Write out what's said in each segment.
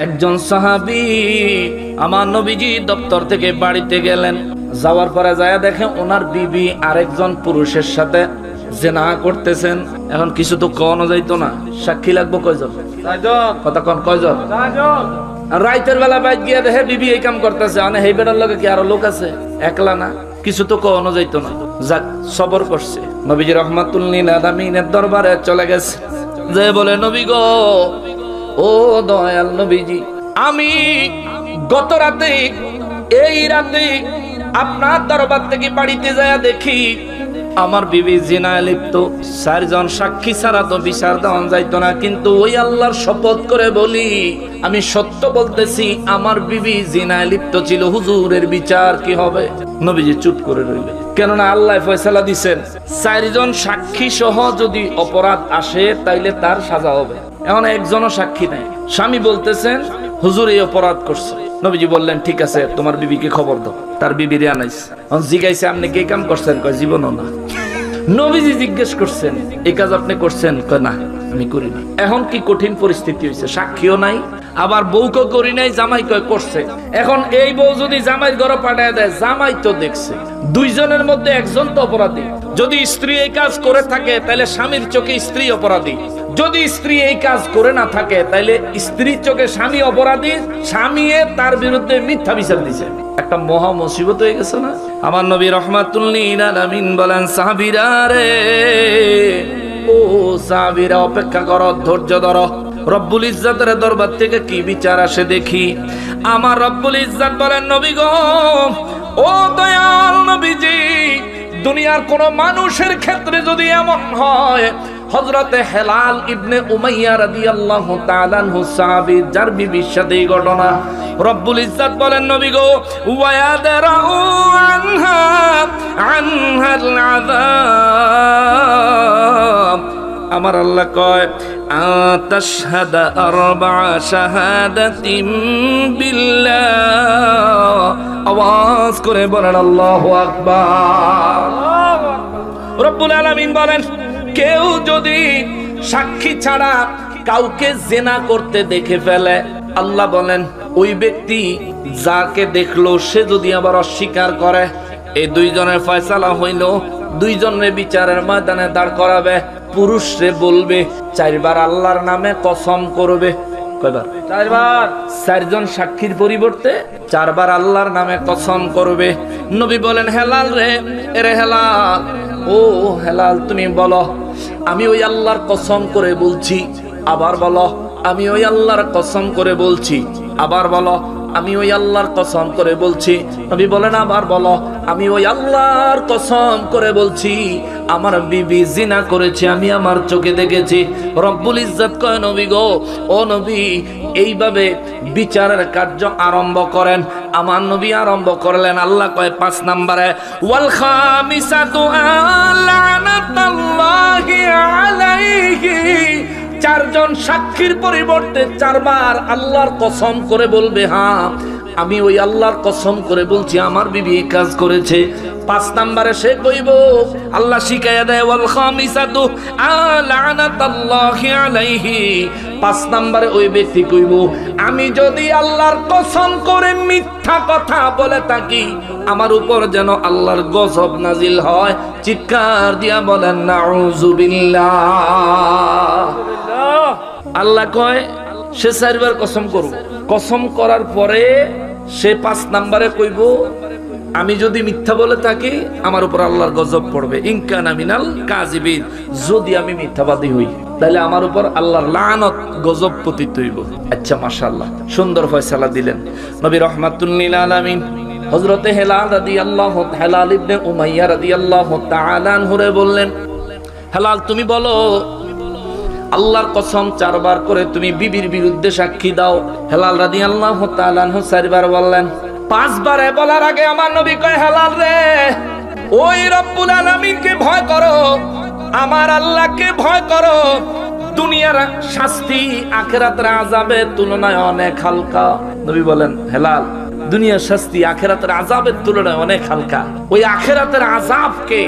একজন সাহাবী আমার নবীজি দপ্তর থেকে বাড়িতে গেলেন, যাওয়ার পরে যায় দেখে ওনার বিবি আরেকজন পুরুষের সাথে জিনা করতেছেন। এখন কিছু তো কওয়ানো যাইতো না, সাক্ষী লাগবো কয়জন? কথা কন কয়জন? রাইতের বেলা বাইক গিয়া দেখে বিবি এই কাম করতেছে, মানে এই বেটার লগে কি আরো লোক আছে, একলা না, কিছু তো কওয়ানো যাইতো না। যাক, সবর করছে। নবীজি রাহমাতুল লিল আলামিনের দরবারে চলে গেছে, যে বলে নবী গো, ও দয়াল নবীজি, আমি গত রাতে এই রাতে আপনার দরবার থেকে বাড়িতে যায় দেখি আমার বিবি জিনায় লিপ্ত। 4 জন সাক্ষী ছাড়া তো বিচার দেওয়া যাইতো না, কিন্তু ওই আল্লাহর শপথ করে বলি, আমি সত্য বলতেছি আমার বিবি জিনায় লিপ্ত ছিল। হুজুরের বিচার কি হবে? নবীজি চুপ করে রইলেন, কেননা আল্লাহ ফয়সালা দিছেন 4 জন সাক্ষী সহ যদি অপরাধ আসে তাইলে তার সাজা হবে। এখন একজনও সাক্ষী নাই, স্বামী বলতেছেন হুজুর এই অপরাধ করছে। নবীজি বললেন ঠিক আছে, তোমার বিবিকে খবর দাও। তার বিবিরে আনাইছে, জিজ্ঞাসা আপনি কে কাম করছেন? কয় জীবনও না। নবীজি জিজ্ঞেস করছেন এই কাজ আপনি করছেন? কয় না, আমি করি না। এখন কি কঠিন পরিস্থিতি হয়েছে, সাক্ষীও নাই, আবার বউকে করি নাই, জামাই কয় করছে। এখন এই বউ যদি জামাইয়ের ঘরে পাঠায় দেয়, জামাই তো দেখছে, 2 জনের মধ্যে একজন তো অপরাধী। যদি স্ত্রী এই কাজ করে থাকে তাহলে স্বামীর চোখে স্ত্রী অপরাধী, যদি স্ত্রী এই কাজ করে না থাকে তাহলে স্ত্রীর চোখে স্বামী অপরাধী, স্বামী তার বিরুদ্ধে মিথ্যা বিচার দিছে। একটা মহা মুসিবত হয়ে গেছে না? আমার নবী রাহমাতুল লিল আলামিন বলেন, সাহাবীরা রে, ও সাহাবীরা অপেক্ষা করো, ধৈর্য ধরো, রব্বুল ইজ্জতের দরবার থেকে কি বিচার আসে দেখি। আমার রব্বুল ইজ্জত বলেন, নবী গো, ও দয়াল নবীজি, দুনিয়ার কোন মানুষের ক্ষেত্রে যদি এমন হয়, হযরতে হেলাল ইবনে উমাইয়া রাদিয়াল্লাহু তাআলা আনহু সাহাবী, যার বিবির সাথে এই ঘটনা, রব্বুল ইজ্জত বলেন, নবী গো, ওয়ায়াদরাউ আনহাল আযাব। আমার আল্লাহ কয়, আতাশহাদা আরবা শাহাদাতিন বিল্লাহ। আওয়াজ করে বলেন আল্লাহু আকবার। রব্বুল আলামিন বলেন, কেউ যদি সাক্ষী ছাড়া কাউকে জিনা করতে দেখে ফেলে, আল্লাহ বলেন ওই ব্যক্তি যাকে দেখলো সে যদি আবার অস্বীকার করে, এই 2 জনের ফয়সালা হইল, 2 জনের বিচারের ময়দানে দাঁড় করাবে। পুরুষরে বলবে 4 বার আল্লাহর নামে কসম করবে। কয়বার? 4 বার। 4 জন সাক্ষীর পরিবর্তে 4 বার আল্লাহর নামে কসম করবে। নবী বলেন, হেলাল রে, এরে হেলাল, ও হেলাল, তুমি বলো আমি ওই আল্লাহর কসম করে বলছি। আবার বলো আমি ওই আল্লাহর কসম করে বলছি। আবার বলো আমি ওই আল্লাহর কসম করে বলছি। নবী বলেন, আবার বলো আমি ওই আল্লাহর কসম করে বলছি, আমার বিবি জিনা করেছে, আমি আমার চোখে দেখেছি। রব্বুল ইজ্জত কয়, নবী গো, ও নবী, এইভাবে বিচারের কার্য আরম্ভ করেন। আমার নবী আরম্ভ করলেন। আল্লাহ কয় 5 নম্বরে, ওয়াল খামিসাতু লানাতুল্লাহি আলাইহি। 4 জন সাক্ষীর পরিবর্তে 4 বার আল্লাহর কসম করে বলবে, হ্যাঁ আমি ওই আল্লাহর কসম করে বলছি আমার বিবি এই কাজ করেছে। 5 নম্বরে সে কইব, আল্লাহ শিখাইয়া দেয়, ওয়াল খামিসাতু লানাতুল্লাহি আলাইহি। 5 নম্বরে ওই ব্যক্তি কইব, আমি যদি আল্লাহর কসম করে মিথ্যা কথা বলে থাকি, আমার উপর যেন আল্লাহর গজব নাজিল হয়। চিৎকার দিয়া বলেন নাউযুবিল্লাহ। আল্লাহ কয় সে 4 বার কসম করব। কসম করার পরে সে 5 নম্বরে কইব, আমি যদি মিথ্যা বলে থাকি আমার উপর আল্লাহর গজব পড়বে। ইনকানা মিনাল কাযিবিন, যদি আমি মিথ্যাবাদী হই তাহলে আমার উপর আল্লাহর লানত গজব পতিত হইব। আচ্ছা, মাশাআল্লাহ, সুন্দর ফয়সালা দিলেন নবী রাহমাতুল লিল আলামিন। হযরতে হেলাল রাদিয়াল্লাহু হেলাল ইবনে উমাইয়া রাদিয়াল্লাহু তাআলা আনহুরে বললেন, হেলাল তুমি বলো আল্লাহর কসম 4 বার করে তুমি বিবির বিরুদ্ধে সাক্ষী দাও। হেলাল রাদিয়াল্লাহু তাআলা আনহু 4 বার বললেন। 5 বারে বলার আগে আমার নবী কয়, হেলাল রে, ওই রব্বুল আলামিনকে ভয় করো, আমার আল্লাহকে ভয় করো। দুনিয়ার শাস্তি আখিরাতের আযাবের তুলনায় অনেক হালকা। নবী বলেন, হেলাল, দুনিয়ার শাস্তি আখিরাতের আযাবের তুলনায় অনেক হালকা। ওই আখিরাতের আযাবকে,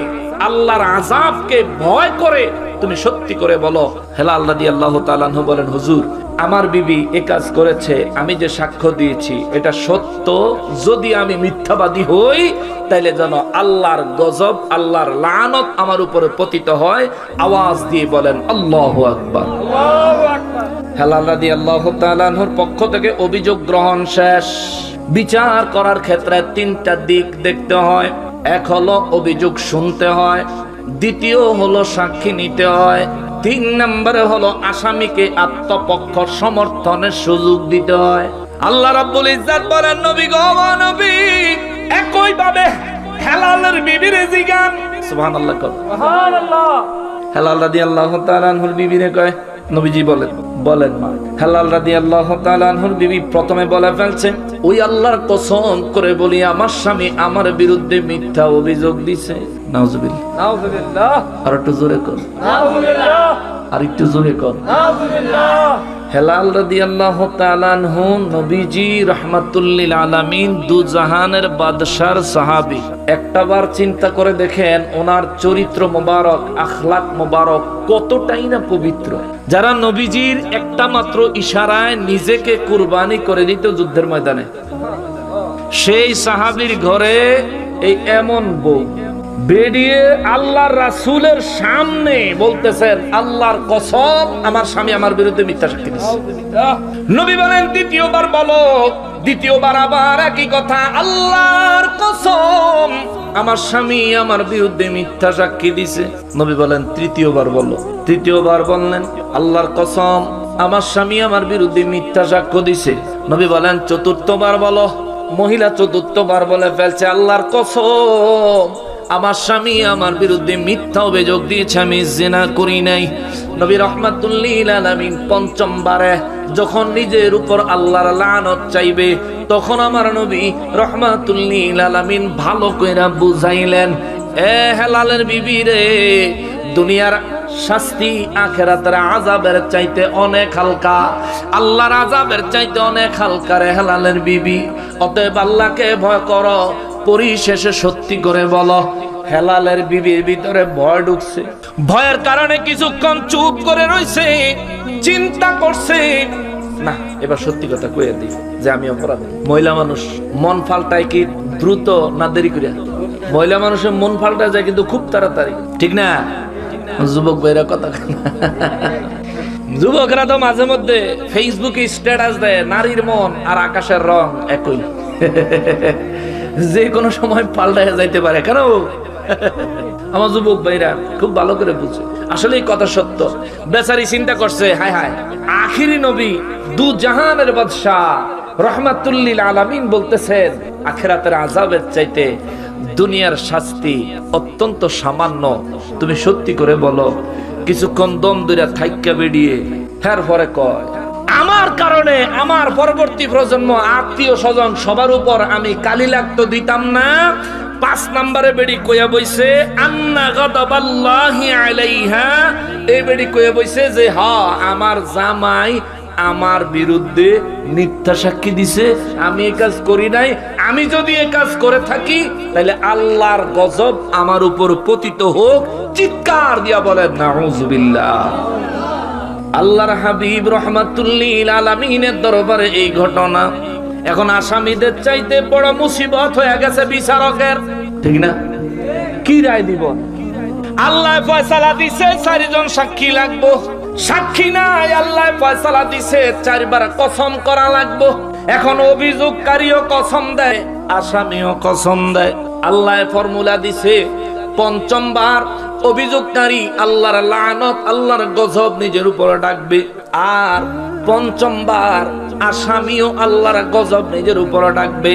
আল্লাহর আযাবকে ভয় করে তুমি সত্যি করে বলো। হেলাল রাদিয়াল্লাহু তাআলা আনহু বলেন, হুজুর আমার বিবি এ কাজ করেছে, আমি যে সাক্ষ্য দিয়েছি এটা সত্য, যদি আমি মিথ্যাবাদী হই তাইলে যেন আল্লাহর গজব, আল্লাহর লানত আমার উপরে পতিত হয়। আওয়াজ দিয়ে বলেন আল্লাহু আকবার। আল্লাহু আকবার। হেলাল রাদিয়াল্লাহু তাআলা আনহুর পক্ষ থেকে অভিযোগ গ্রহণ শেষ। বিচার করার ক্ষেত্রে তিনটা দিক দেখতে হয়। এক হলো অভিযোগ শুনতে হয়, দ্বিতীয় হলো সাক্ষী নিতে হয়, 3 নম্বরে হলো আসামিকে আত্মপক্ষ সমর্থনের সুযোগ দিতে হয়। আল্লাহ রাব্বুল ইজ্জাত বলেন, নবী গো নবী একই ভাবে হেলালের বিবিরে জিগান। সুবহানাল্লাহ সুবহানাল্লাহ। হেলাল রাদিয়াল্লাহু তাআলা আনহুর বিবিরে কয়, নবীজি বলেন মা। হেলাল রাদিয়াল্লাহু তাআলা আনহুর বিবি প্রথমে বলে ফেলছে, ওই আল্লাহর কসম করে বলি আমার স্বামী আমার বিরুদ্ধে মিথ্যা অভিযোগ দিছে। নাউজুবিল্লাহ নাউজুবিল্লাহ। আর একটু জোরে কর নাউজুবিল্লাহ। আর একটু জোরে কর নাউজুবিল্লাহ। হেলাল রাদিয়াল্লাহু তাআলা আনহু নবীজি রাহমাতুল লিল আলামিন, দু জাহানের বাদশার সাহাবী। একটাবার চিন্তা করে দেখেন ওনার চরিত্র মোবারক, আখলাক মোবারক কতটাই না পবিত্র। যারা নবীজির একটা মাত্র ইশারায় নিজেকে কুরবানি করে দিত যুদ্ধের ময়দানে, সেই সাহাবীর ঘরে এই এমন বউ বেরিয়ে আল্লাহর রাসূলের সামনে বলতেছেন, আল্লাহর কসম আমার স্বামী আমার বিরুদ্ধে মিথ্যা সাক্ষী দিয়েছে। নবী বলেন, দ্বিতীয়বার বলো। দ্বিতীয়বার আবার একই কথা, আল্লাহর কসম আমার স্বামী আমার বিরুদ্ধে মিথ্যা সাক্ষী দিয়েছে। নবী বলেন, তৃতীয়বার বলো। তৃতীয়বার বললেন, আল্লাহর কসম আমার স্বামী আমার বিরুদ্ধে মিথ্যা সাক্ষ্য দিয়েছে। নবী বলেন, চতুর্থবার বলো। মহিলা চতুর্থবার বলে ফেলছে, আল্লাহর কসম আমার স্বামী আমার বিরুদ্ধে মিথ্যা অভিযোগ দিয়েছে, আমি জিনা করি নাই। নবী রাহমাতুল লিল আলামিন পঞ্চমবারে যখন নিজের উপর আল্লাহর লানত চাইবে, তখন আমার নবী রাহমাতুল লিল আলামিন ভালো কইরা বুঝাইলেন, এ হেলালের বিবি রে, দুনিয়ার শাস্তি আখিরাতের আযাবের চাইতে অনেক হালকা, আল্লাহর আযাবের চাইতে অনেক হালকা রে হেলালের বিবি। অতএব আল্লাহকে ভয় করো, পরিশেষে সত্যি করে বলো। হেলালের বিবির ভিতরে ভয় ঢুকছে, ভয়ের কারণে কিছুক্ষণ চুপ করে রইছে, চিন্তা করছে, না এবার সত্যি কথা কইয়া দিই যে আমি অপরাধী। মহিলা মানুষ মন পাল্টায় কি দ্রুত না দেরি করিয়া? মহিলা মানুষের মন পাল্টা যায় কিন্তু খুব তাড়াতাড়ি, ঠিক না? যুবক ভাইরা কথা যুবকরা তো মাঝে মধ্যে ফেসবুকে স্ট্যাটাস দেয়, নারীর মন আর আকাশের রং একই, যে কোনো সময় পাল্টায় যাইতে পারে। কেন? আমার যুবক ভাইরা খুব ভালো করে বুঝে, আসলে এই কথা সত্য। বেচারি চিন্তা করছে, হায় হায়, আখিরি নবী দু জাহানের বাদশা রাহমাতুল লিল আলামিন বলতেছেন, আখিরাতের আযাবের চাইতে দুনিয়ার শাস্তি অত্যন্ত সামান্য। তুমি সত্যি করে বলো। কিছুক্ষণ দম ধরে থাইক্কা বেরিয়ে হের পরে কয়, আমার কারণে আমার পরবর্তী প্রজন্ম, আত্মীয় স্বজন সবার উপর আমি কালি লাগতো দিতাম না। 5 নম্বরে বেড়ি কইয়া বইছে, আন্না গাদাবাল্লাহি আলাইহা। এই বেড়ি কইয়া বইছে যে আমার জামাই আমার বিরুদ্ধে মিথ্যা সাক্ষী দিছে, আমি এই কাজ করি নাই। আমি যদি এই কাজ করে থাকি তাহলে আল্লাহর গজব আমার উপর পতিত হোক। চিৎকার দিয়া বলেন নাউজুবিল্লাহ। আল্লাহর হাবিব রাহমাতুল লিল আলামিনের দরবারে এই ঘটনা এখন আসামিদের চাইতে বড় মুসিবত হয়ে গেছে বিচারকের, ঠিক না? কি রায় দিব? আল্লাহ ফয়সালা দিছে 4 জন সাক্ষী লাগবো, সাক্ষী নাই। আল্লাহ ফয়সালা দিছে 4 বার কসম করা লাগবো। এখন অভিযোগকারীও কসম দেয়, আসামিও কসম দেয়। আল্লাহ ফর্মুলা দিছে, 5বার অভিযোগকারী আল্লাহর লানত, আল্লাহর গজব নিজের উপর ডাকবে, আর 5বার আসামিও আল্লাহর গজব নিজের উপর ডাকবে।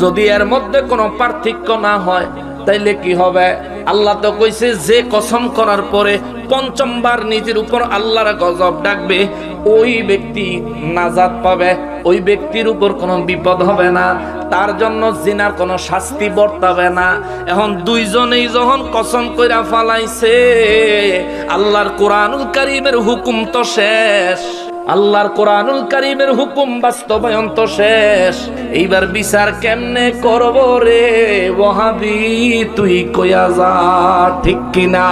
যদি এর মধ্যে কোনো পার্থক্য না হয় তাইলে কি হবে? আল্লাহ তো কইছে যে কসম করার পরে 5বার নিজের উপর আল্লাহর গজব ডাকবে, ওই ব্যক্তি নাজাত পাবে, ওই ব্যক্তির উপর কোনো বিপদ হবে না, তার জন্য জিনার কোনো শাস্তি বর্তাবে না। এখন 2 জনেই যখন কসম কইরা ফালাইছে, আল্লাহর কোরআনুল কারীমের হুকুম তো শেষ, আল্লাহর কোরআনুল কারীমের হুকুম বাস্তবায়ন তো শেষ। এইবার বিচার কেমনে করব রে ওয়াহাবি, তুই কইয়া যা, ঠিক কিনা?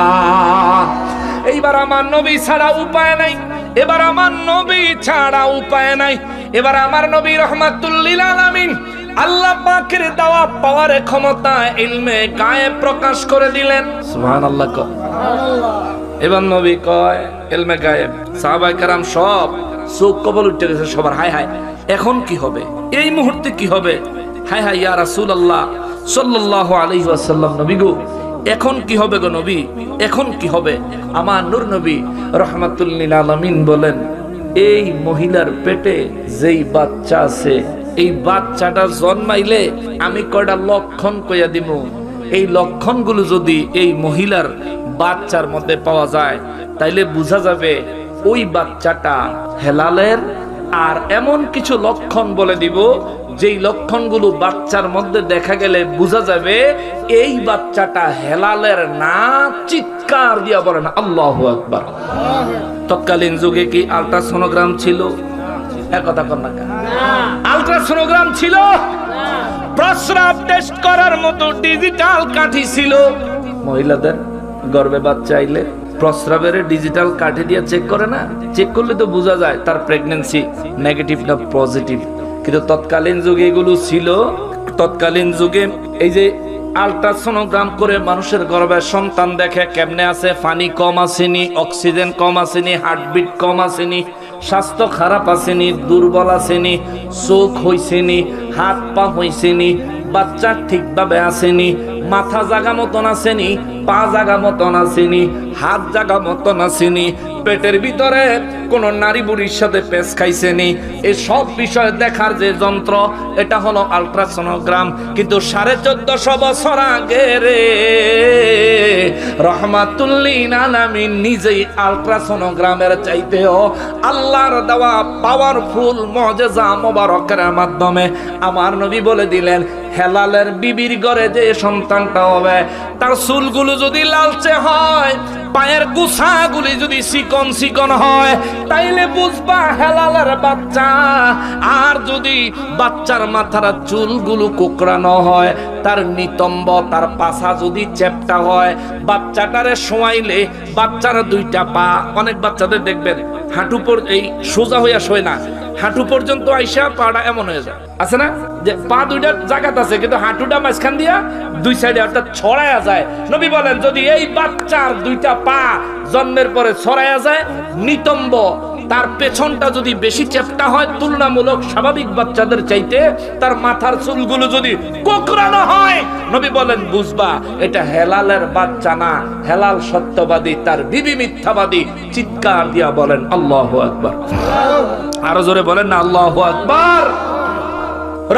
এইবার আমার নবী ছাড়া উপায় নাই, এবার আমার নবী ছাড়া উপায় নাই। এবার আমার নবী রাহমাতুল লিল আলামিন আল্লাহ পাকের দেওয়া পাওয়ারে ক্ষমতা ইলমে গায়েব প্রকাশ করে দিলেন। সুবহানাল্লাহ। এবার নবী কয় ইলমে গায়েব, সাহাবায়ে কেরাম সব চোখ কপাল উঠে গেছে সবার। হায় হায়, এখন কি হবে, এই মুহূর্তে কি হবে? হায় হায় ইয়া রাসূলুল্লাহ সাল্লাল্লাহু আলাইহি ওয়াসাল্লাম, নবী গো এখন কি হবে গো নবী, এখন কি হবে? আমার নূর নবী রাহমাতুল লিল আলামিন বলেন, এই মহিলার পেটে যেই বাচ্চা আছে, এই বাচ্চাটা জন্মাইলে আমি কয়টা লক্ষণ কইয়া দিব। এই লক্ষণগুলো যদি এই মহিলার বাচ্চার মধ্যে পাওয়া যায়, তাইলে বোঝা যাবে ওই বাচ্চাটা হেলালের। আর এমন কিছু লক্ষণ বলে দিব, যেই লক্ষণগুলো বাচ্চার মধ্যে দেখা গেলে বোঝা যাবে এই বাচ্চাটা হেলালের না। চিৎকার দিয়া বলেন আল্লাহু আকবার। তৎকালীন যুগে কি আল্ট্রাসোনোগ্রাম ছিল? একথা কর না, আল্ট্রাসোনোগ্রাম ছিল? প্রস্রাব টেস্ট করার মতো ডিজিটাল কাঠি ছিল? মহিলাদের গর্ভে বাচ্চা আইলে প্রস্রাবের ডিজিটাল কাঠি দিয়ে চেক করে না? চেক করলে তো বোঝা যায় তার প্রেগন্যান্সি নেগেটিভ না পজিটিভ। কিন্তু তৎকালীন যুগে এগুলো ছিল। তৎকালীন যুগে এই যে আল্ট্রাসোনোগ্রাম করে মানুষের গর্ভে সন্তান দেখে কেমনে আছে, পানি কম আসেনি, অক্সিজেন কম আসেনি, হার্টবিট কম আসেনি, স্বাস্থ্য খারাপ আসেনি, দুর্বল আসেনি, চোখ হইছেনি, হাত পা হইছেনি, বাচ্চা ঠিকভাবে আসেনি, মাথা জাগা মতন আসেনি, পা জাগা মতন আসেনি, হাত জাগা মতন আসেনি, পেটের ভিতরে কোন নারী বুড়ির সাথে পেশ খাইছেনি, এই সব বিষয় দেখার যে যন্ত্র, এটা হলো আল্ট্রাসোনোগ্রাম। কিন্তু 1450 বছর আগে রে রাহমাতুল লিল আলামিন নিজেই আল্ট্রাসোনোগ্রামের চাইতেও আল্লাহর দেওয়া পাওয়ারফুল মুজিজা মোবারকের মাধ্যমে আমার নবী বলে দিলেন, হেলালের বিবির ঘরে যে সন্তানটা হবে, তার চুলগুলো যদি লালচে হয়, পায়ের গোছাগুলি যদি চিকন চিকন হয়, তাইলে বুঝবা হেলালের বাচ্চা। আর যদি বাচ্চার মাথার চুলগুলো কোকড়ানো হয়, তার নিতম্ব, তার পাছা যদি চ্যাপ্টা হয়, বাচ্চাটারে শোয়াইলে বাচ্চার দুইটা পা, অনেক বাচ্চাদের দেখবেন হাঁটু পর এই সোজা হইয়া শোয় না, হাঁটু পর্যন্ত আইসা পাটা এমন হয়ে যায়, আছে না? যে পা দুইটা জায়গাতে আছে কিন্তু হাঁটুটা মাঝখান দিয়া দুই সাইডে অর্থাৎ ছড়ায়া যায়। নবী বলেন যদি এই বাচ্চার দুইটা পা জন্মের পরে ছড়ায়া যায়, নিতম্ব, তার পেছনটা যদি বেশি চ্যাপ্টা হয় তুলনামূলক স্বাভাবিক বাচ্চাদের চাইতে, তার মাথার চুলগুলো যদি কোকড়ানো হয়, নবী বলেন বুঝবা এটা হেলালের বাচ্চা না, হেলাল সত্যবাদী, তার বিবি মিথ্যাবাদী। চিৎকার দিয়া বলেন আল্লাহু আকবার। আরো জোরে বলেন না আল্লাহু আকবার।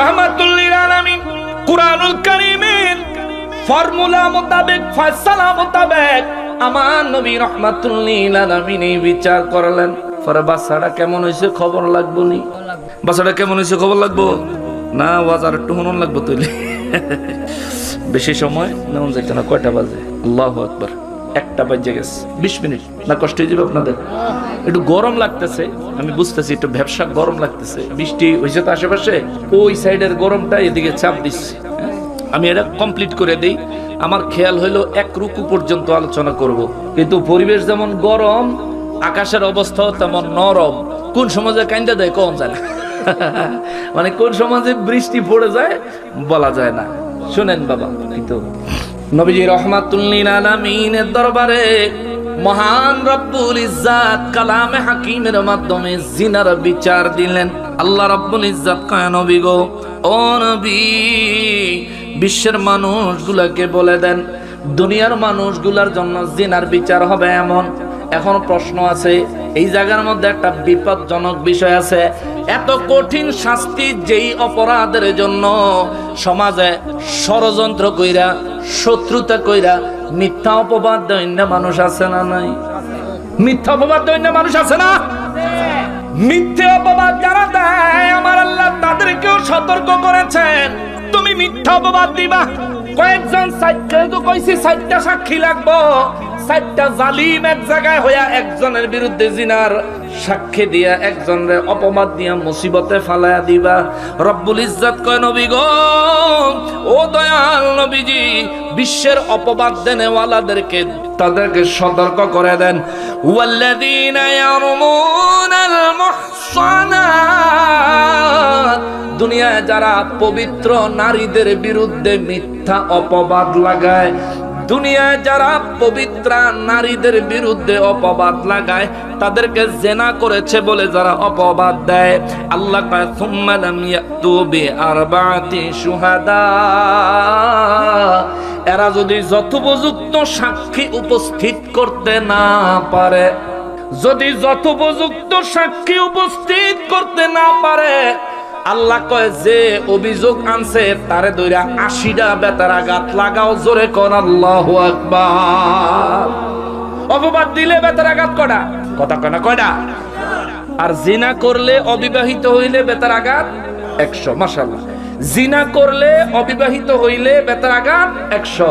রাহমাতুল লিল আলামিন কুরআনুল কারীমের ফর্মুলা মোতাবেক, ফয়সালা মোতাবেক আমার নবী রাহমাতুল লিল আলামিন বিচার করলেন। পরে বাচ্চাটা কেমন হয়েছে খবর লাগবো নি? বাচ্চাটা কেমন হয়েছে খবর লাগবো না? ওয়াজার একটু হনন লাগবো তৈরি। বেশি সময় নেমন যাইতে না। কয়টা বাজে? আল্লাহু আকবার, 1টা বাজে গেছে। 20 মিনিট না কষ্ট হয়ে যাবে আপনাদের? একটু গরম লাগতেছে, আমি বুঝতেছি একটু ব্যবসা গরম লাগতেছে, বৃষ্টি হয়েছে তো আশেপাশে, ওই সাইডের গরমটা এদিকে চাপ দিচ্ছে। আমি এটা কমপ্লিট করে দিই। আমার খেয়াল হইলো 1 রুকু পর্যন্ত আলোচনা করব, কিন্তু পরিবেশ যেমন গরম, আকাশের অবস্থাও তেমন নরম। কোন সমাজে কাইন্দা দেয় কোন যায় না, মানে কোন সমাজে বৃষ্টি পড়ে যায় বলা যায় না। শুনেন বাবা, কিন্তু নবীজি রাহমাতুল লিল আলামিনের দরবারে মহান রব্বুল ইজ্জাত কালামে হাকিমের মাধ্যমে জিনার বিচার দিলেন। আল্লাহ রব্বুল ইজ্জাত কয় নবী গো, ও নবী, বিশ্বের মানুষগুলাকে বলে দেন দুনিয়ার মানুষগুলার জন্য জিনার বিচার হবে এমন। এখন প্রশ্ন আছে, এই জায়গার মধ্যে একটা বিপজ্জনক বিষয় আছে। এত কঠিন শাস্তি যেই অপরাধের জন্য সমাজে ষড়যন্ত্র কইরা, শত্রুতা কইরা, মিথ্যা অপবাদ দৈন্য মানুষ আছে না নাই? মিথ্যা অপবাদ দৈন্য মানুষ আছে না? মিথ্যা অপবাদ যারা দেয় আমার আল্লাহ তাদেরকেও সতর্ক করেছেন, তুমি মিথ্যা অপবাদ দিবা। কয়েকজন সাক্ষী তো কইছি 4টা সাক্ষী লাগবো, চারটা জালিম এক জায়গায় হইয়া একজনের বিরুদ্ধে জিনার সাক্ষী দিয়া একজনের অপবাদ দিয়া মুসিবতে ফালায়া দিবা। রব্বুল ইজ্জত কয় নবী গো, ও দয়াল নবীজি, বিশ্বের অপবাদ দেনেওয়ালাদেরকে তাদেরকে সতর্ক করে দেন। ওয়াল্লাযীনা ইয়ারমুনাল মুহসানাত, দুনিয়ায় যারা পবিত্র নারীদের বিরুদ্ধে মিথ্যা অপবাদ লাগায়, দুনিয়ায় যারা পবিত্র নারীদের বিরুদ্ধে অপবাদ লাগায়, তাদেরকে জেনা করেছে বলে যারা অপবাদ দেয়, আল্লাহ কয় সুম্মা লাম ইয়াতু বিআরবাতি শুহাদা, এরা যদি যথোপযুক্ত সাক্ষী উপস্থিত করতে না পারে, যদি যথোপযুক্ত সাক্ষী উপস্থিত করতে না পারে, আল্লাহ কয় যে অভিযোগ আনছে তারে ধইরা 80টা বেতারাঘাত লাগাও। জোরে কোন আল্লাহু আকবার। অপবাদ দিলে বেতারাঘাত কয়টা? কথা কয় না কয়টা? আর জিনা করলে অবিবাহিত হইলে বেতারাঘাত 100। মাশাআল্লাহ। জিনা করলে অবিবাহিত হইলে বেতারাঘাত 100।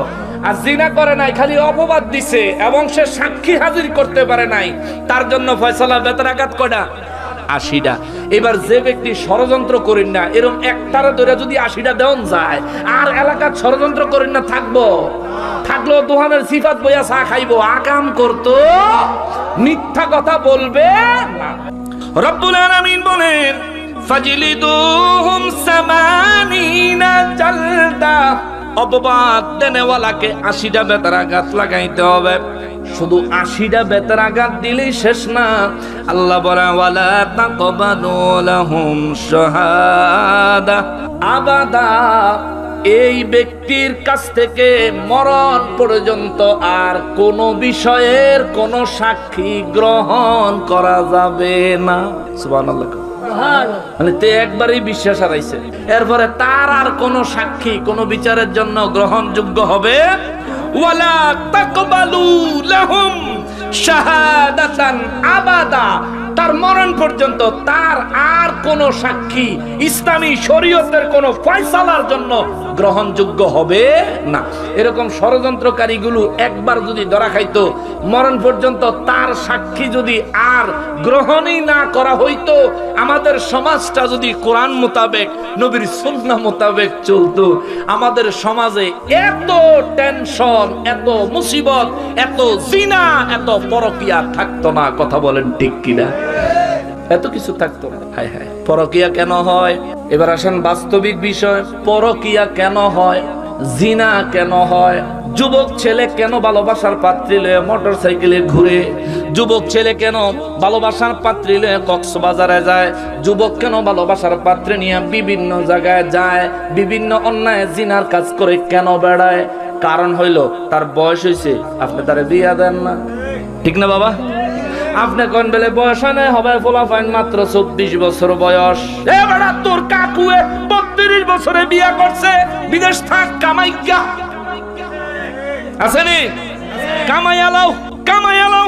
আর জিনা করে নাই, খালি অপবাদ দিছে এবং সে সাক্ষী হাজির করতে পারে নাই, তার জন্য ফয়সালা বেতারাঘাত কয়টা? 80টা। এবার যে ব্যক্তি ষড়যন্ত্র করেন না, এরকম একটারে ধরে যদি 80টা দেওয়া যায়, আর এলাকার ষড়যন্ত্র করেন না থাকবো, থাকলেও দোহানের সিফাত বইয়া চা খাইবো, আকাম করতো, মিথ্যা কথা বলবে না। রব্বুল আলামিন বলেন ফাজলিদুহুম সামানিনা জালদা, অপবাদ দেনেওয়ালাকে 80টা বেতারাঘাত লাগাইতে হবে। শুধু 80টা বেতারাঘাত দিলেই শেষ না, আল্লাহ বলে ওয়ালা তাকবালু লাহুম শাহাদা আবাদা, এই ব্যক্তির কাছ থেকে মরণ পর্যন্ত আর কোন বিষয়ের কোন সাক্ষী গ্রহণ করা যাবে না। সুবহানাল্লাহ। মানে তে একবারই বিশ্বাস হারাইছে, এরপরে তার আর কোন সাক্ষী কোন বিচারের জন্য গ্রহণযোগ্য হবে ওয়ালা তাকবালু লাহুম শাহাদাতান আবাদা, তার মরণ পর্যন্ত তার আর কোন সাক্ষী ইসলামী শরীয়তের কোন ফয়সালার জন্য গ্রহণযোগ্য হবে না। এরকম ষড়যন্ত্রকারীগুলো একবার যদি ধরা খাইতো, মরণ পর্যন্ত তার সাক্ষী যদি আর গ্রহণই না করা হইতো, আমাদের সমাজটা যদি কোরআন মোতাবেক নবীর সুন্নাহ মোতাবেক চলতো, আমাদের সমাজে এত টেনশন, এত মুসিবত, এত জিনা, এত পরকিয়া থাকতো না। কথা বলেন ঠিক কিনা? এত কিছু থাকতো না। হায় হায়, পরকিয়া কেন হয়? এবার আসেন বাস্তবিক বিষয়। পরকিয়া কেন হয়? জিনা কেন হয়? যুবক ছেলে কেন ভালোবাসার পাত্রী লয়ে মোটরসাইকেলে ঘুরে? যুবক ছেলে কেন ভালোবাসার পাত্রী লয়ে কক্সবাজারে যায়? যুবক কেন ভালোবাসার পাত্রী নিয়ে বিভিন্ন জায়গায় যায়? বিভিন্ন অন্যায় জিনার কাজ করে কেন বেড়ায়? কারণ হইল তার বয়স হয়েছে, আপনি তারে বিয়া দেন না। ঠিক না বাবা? আপনি কোন বেলে বয়স হয় হবে ফোলাফাইন মাত্র 24 বছর বয়স। এ বেটা, তোর কাকুয়ে 32 বছরে বিয়া করছে, বিদেশ থাক, কামাইয়া আসেনি, কামাই আলাও, কামাই আলাও,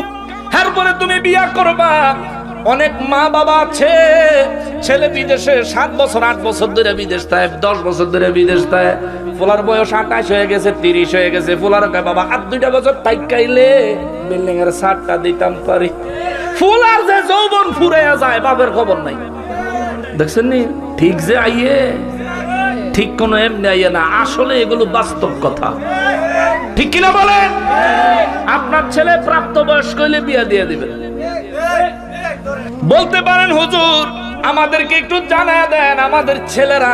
এরপরে তুমি বিয়া করবা। অনেক মা বাবা আছে, ছেলে বিদেশে 7 বছর 8 বছর ধরে বিদেশ থাকে, 10 বছর ধরে বিদেশ থাকে, ফুলার বয়স 28 হয়ে গেছে, 30 হয়ে গেছে, ফুলার কয় বাবা আর 2টা বছর তাইকাইলে বিল্ডিং এর ছাদটা দিতাম পারি। ফুলার যে যৌবন ফুরাইয়া যায়, বাপের খবর নাই। দেখছেন নি? ঠিক যে আইয়ে, ঠিক কোন এমনি আইয়ে না, আসলে এগুলো বাস্তব কথা। ঠিক কিনা বলেন? আপনার ছেলে প্রাপ্তবয়স্ক হইলে বিয়া দিয়ে দিবেন। বলতে পারেন হুজুর আমাদেরকে একটু জানায় দেন, আমাদের ছেলেরা,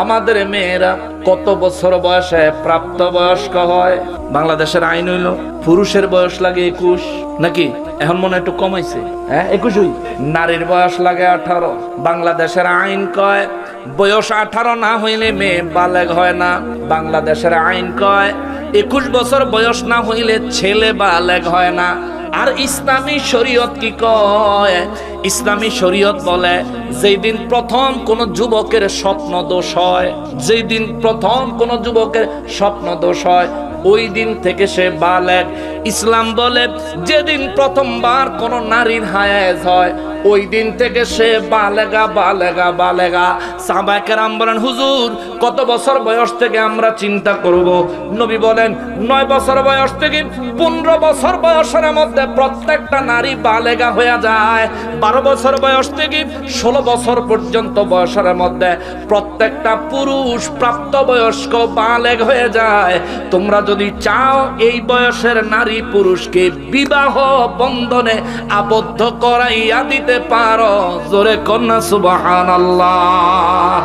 আমাদের মেয়েরা কত বছর বয়সে প্রাপ্তবয়স্ক হয়? বাংলাদেশের আইন হইল পুরুষের বয়স লাগে 21, নাকি এখন মনে একটু কমাইছে, হ্যাঁ 21। নারীর বয়স লাগে 18। বাংলাদেশের আইন কয় বয়স 18 না হইলে মেয়ে বালেগ হয় না। বাংলাদেশের আইন কয় 21 বছর বয়স না হইলে ছেলে বালেগ হয় না। আর ইসলামী শরীয়ত কি কয়? ইসলামী শরীয়ত বলে যেই দিন প্রথম কোন যুবকের স্বপ্ন দোষ হয়, যেই দিন প্রথম কোন যুবকের স্বপ্ন দোষ হয়, ওই দিন থেকে সে বালেগ। ইসলাম বলে যেদিন প্রথমবার কোন নারীর হায়াজ হয়, ওই দিন থেকে সে বালেগা। সাহাবায়ে কেরাম বলেন, হুজুর কত বছর বয়স থেকে আমরা চিন্তা করব? নবী বলেন 9 বছর বয়স থেকে 15 বছর বয়সের মধ্যে প্রত্যেকটা নারী বালেগা হয়ে যায়। 12 বছর বয়স থেকে 16 বছর পর্যন্ত বয়সের মধ্যে প্রত্যেকটা পুরুষ প্রাপ্তবয়স্ক বালেগ হয়ে যায়। তোমরা যদি চাও এই বয়সের নারী পুরুষকে বিবাহ বন্ধনে আবদ্ধ করাইয়া দিতে পারো, জোরে কন্যা সুবহানাল্লাহ।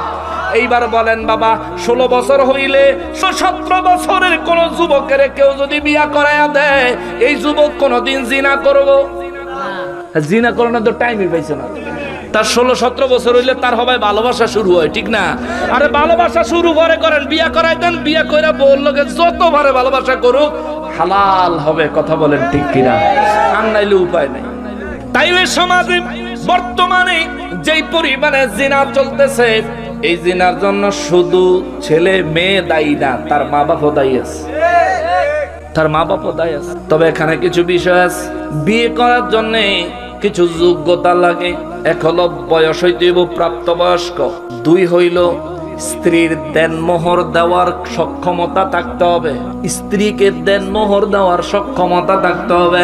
এইবার বলেন বাবা, 16 বছর হইলে 17 বছরের কোন যুবকের কেউ যদি বিয়া করাইয়া দেয়, এই যুবক কোনদিন জিনা করবো? জিনা করানোর তো টাইমই পাইছে না। তার 16-17 বছর হইলে তার হবে ভালোবাসা শুরু হয়, ঠিক না? আরে ভালোবাসা শুরু করেন, বিয়া করাই দেন, বিয়া কইরা বললোকে যতবারে ভালোবাসা করুক হালাল হবে। কথা বলেন ঠিক কিনা? আর নাইলে উপায় নেই। তাই ওই সমাজে বর্তমানে যেই পরিমাণে জিনা চলতেছে, এই জিনার জন্য শুধু ছেলে মেয়ে দায়ী না, তার মা বাপও দায়ী আছে। তবে এখানে কিছু বিষয় আছে। বিয়ে করার জন্য কিছু যোগ্যতা লাগে। 1 হলো বয়স হইতে প্রাপ্তবয়স্ক। 2 হইল স্ত্রীর দেনমোহর দেওয়ার সক্ষমতা থাকতে হবে। স্ত্রীকে দেনমোহর দেওয়ার সক্ষমতা থাকতে হবে।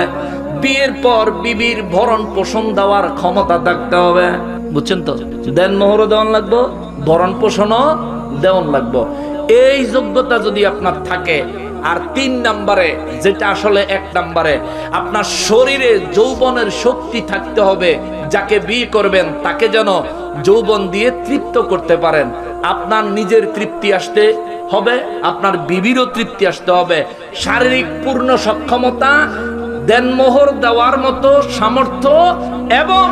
বিয়ের পর বিবির ভরণ পোষণ দেওয়ার ক্ষমতা থাকতে হবে। বুঝছেন তো? দেনমোহরও দেওয়ান লাগবো, ভরণ পোষণও দেওয়ান লাগবো। এই যোগ্যতা যদি আপনার থাকে, আর 3 নম্বরে, যেটা আসলে 1 নম্বরে, আপনার শরীরে যৌবনের শক্তি থাকতে হবে। যাকে বিয়ে করবেন তাকে যেন যৌবন দিয়ে তৃপ্ত করতে পারেন। আপনার নিজের তৃপ্তি আসতে হবে, আপনার বিবিরও তৃপ্তি আসতে হবে। শারীরিক পূর্ণ সক্ষমতা, দেনমোহর দেওয়ার মতো সামর্থ্য এবং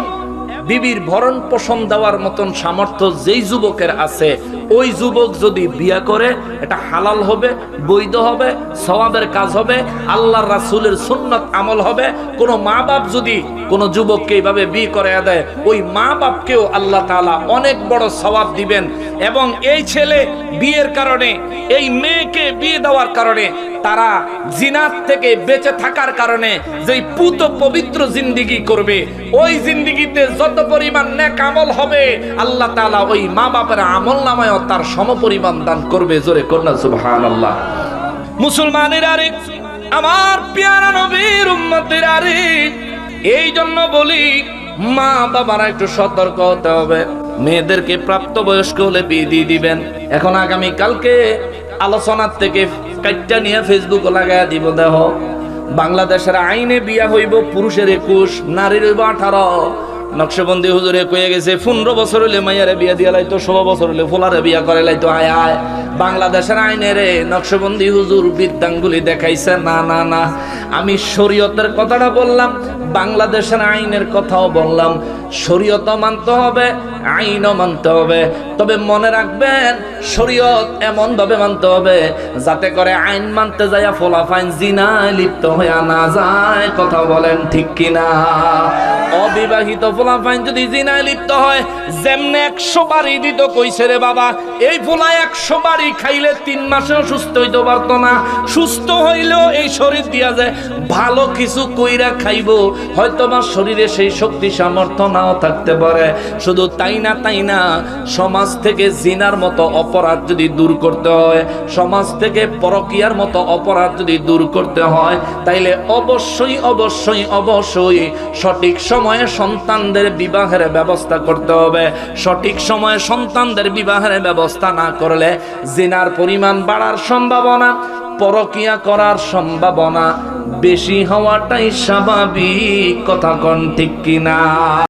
বিবির ভরণ পোষণ দেওয়ার মতন সামর্থ্য যেই যুবকের আছে, ওই যুবক যদি বিয়া করে এটা হালাল হবে, বৈধ হবে, সওয়াবের কাজ হবে, আল্লাহর রাসূলের সুন্নাত আমল হবে। কোন মা বাপ যদি কোন যুবককে এইভাবে বিয়ে করে দেয়, ওই মা বাপকেও আল্লাহ তাআলা অনেক বড় সওয়াব দিবেন। এবং এই ছেলে বিয়ের কারণে, এই মেয়েকে বিয়ে দেওয়ার কারণে, তারা জিনাত থেকে বেঁচে থাকার কারণে যেই পুত পবিত্র জিন্দেগি করবে, ওই জিন্দেগিতে যত পরিমাণ নেক আমল হবে, আল্লাহ তাআলা ওই মা বাপের আমলনামায় তার সমপরিমাণ দান করবে। জোরে কন্যা সুবহানাল্লাহ। মুসলমানের আরে, আমার প্যারা নবীর উম্মতের আরে, এই জন্য বলি মা বাবারা একটু সতর্ক হতে হবে। মেয়েদেরকে প্রাপ্তবয়স্ক হলে বিয়ে দিয়ে দিবেন। এখন আগামী কালকে আলোচনার থেকে কাটটা নিয়ে ফেসবুকে লাগাইয়া দিব। দেখো, বাংলাদেশের আইনে বিয়া হইব পুরুষের 21, নারীর হইব 18। নকশবন্দি হুজুরে কয়ে গেছে 15 বছর হলে মাইয়ারে বিয়া দিয়া লাইতো, 16 বছর হলে ফুলারে বিয়া করে লাইতো। আয় আয়, বাংলাদেশের আইনে রে নকশবন্দি হুজুর বিদ্যাঙ্গুলি দেখাইছে। না, আমি শরীয়তের কথাটা বললাম, বাংলাদেশের আইনের কথাও বললাম। শরীয়তও মানতে হবে, আইনও মানতে হবে। তবে মনে রাখবেন, শরীয়ত এমন ভাবে মানতে হবে যাতে করে আইন মানতে যায় ফলাফাইন জিনায় লিপ্ত হয়ে না যায়। কথা বলেন ঠিক কিনা? অবিবাহিত ফলাফাইন যদি জিনায় লিপ্ত হয়, যেমনে 100 বাড়ি দিত কইছে রে বাবা, এই ফোলা 100 বাড়ি খাইলে 3 মাসেও সুস্থ হইতে পারতো না। সুস্থ হইলেও এই শরীর দিয়া যায় ভালো কিছু কইরা খাইবো, হয়তো আমার শরীরে সেই শক্তি সামর্থ্য নাও থাকতে পারে। শুধু তাই না, সমাজ থেকে জিনার মতো অপরাধ যদি দূর করতে হয়, সমাজ থেকে পরকীয়ার মতো অপরাধ যদি দূর করতে হয়, তাইলে অবশ্যই সঠিক সময়ে সন্তানদের বিবাহের ব্যবস্থা করতে হবে। সঠিক সময়ে সন্তানদের বিবাহের ব্যবস্থা না করলে জিনার পরিমাণ বাড়ার সম্ভাবনা, পরকীয়া করার সম্ভাবনা বেশি হওয়াটাই স্বাভাবিক। কথা কোন ঠিক কিনা?